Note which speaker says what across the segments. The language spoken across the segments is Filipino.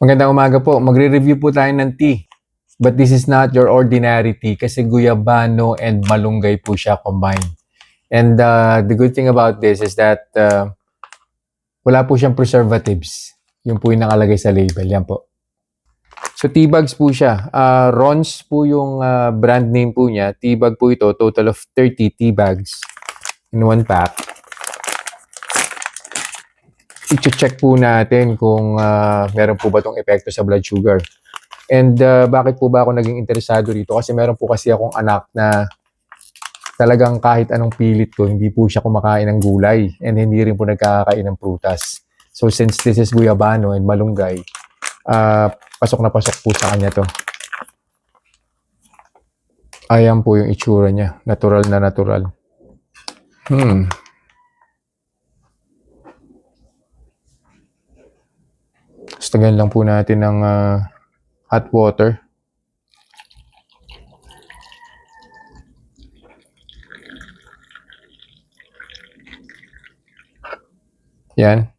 Speaker 1: Magandang umaga po. Magre-review po tayo ng tea. But this is not your ordinary tea kasi guyabano and malunggay po siya combined. And the good thing about this is that wala po siyang preservatives. Yun po yung nakalagay sa label. Yan po. So tea bags po siya. Rons po yung brand name po niya. Tea bag po ito. Total of 30 tea bags in one pack. I-check po natin kung meron po ba itong epekto sa blood sugar. And bakit po ba ako naging interesado rito? Kasi meron po kasi akong anak na talagang kahit anong pilit ko, hindi po siya kumakain ng gulay and hindi rin po nagkakain ng prutas. So since this is guyabano and malunggay, pasok na pasok po sa kanya to. Ayan po yung itsura niya. Natural na natural. Tagan lang po natin ng hot water. Yan.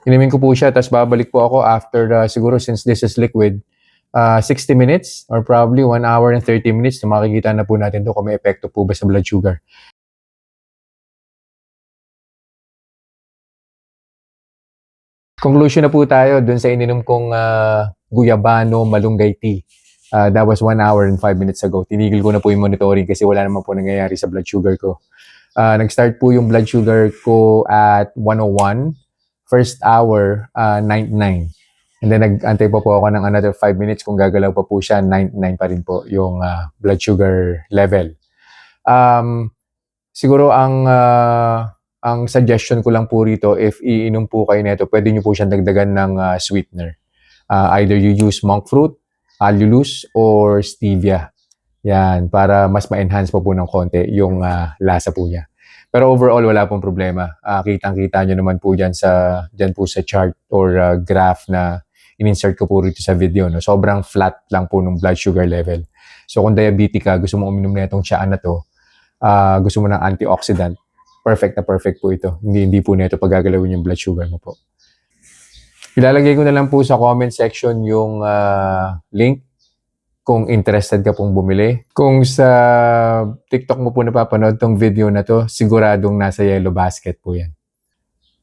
Speaker 1: Inumin ko po siya, tapos babalik po ako after, siguro since this is liquid, 60 minutes or probably 1 hour and 30 minutes na makikita na po natin to kung may epekto po ba sa blood sugar. Conclusion na po tayo dun sa ininom kong guyabano malunggay tea. That was 1 hour and 5 minutes ago. Tinigil ko na po yung monitoring kasi wala naman po nangyayari sa blood sugar ko. Nag-start po yung blood sugar ko at 101. First hour, 99. And then nag-antay pa po ako ng another 5 minutes. Kung gagalaw pa po siya, 99 pa rin po yung blood sugar level. Siguro ang suggestion ko lang po rito, if iinom po kayo nito, pwede nyo po siyang dagdagan ng sweetener. Either you use monk fruit, allulose, or stevia. Yan, para mas ma-enhance po ng konti yung lasa po niya. Pero overall, wala pong problema. Kitang-kita nyo naman po dyan po sa chart or graph na in-insert ko po rito sa video. No? Sobrang flat lang po ng blood sugar level. So kung diabetic ka, gusto mo uminom na itong tsaa na to, gusto mo ng antioxidant, perfect na perfect po ito. Hindi po na ito pagagalawin yung blood sugar mo po. Ilalagay ko na lang po sa comment section yung link kung interested ka pong bumili. Kung sa TikTok mo po napapanood tong video na to, siguradong nasa yellow basket po yan.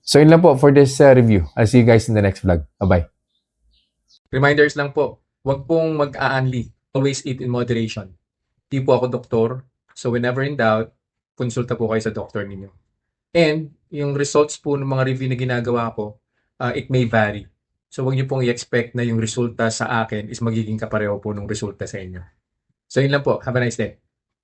Speaker 1: So yun lang po for this review. I'll see you guys in the next vlog. Bye-bye. Reminders lang po, huwag pong mag-aanli. Always eat in moderation. Di po ako doktor, so whenever in doubt, konsulta po kayo sa doktor ninyo. And yung results po ng mga review na ginagawa ko, it may vary. So huwag niyo pong i-expect na yung resulta sa akin is magiging kapareho po ng resulta sa inyo. So yun lang po. Have a nice day.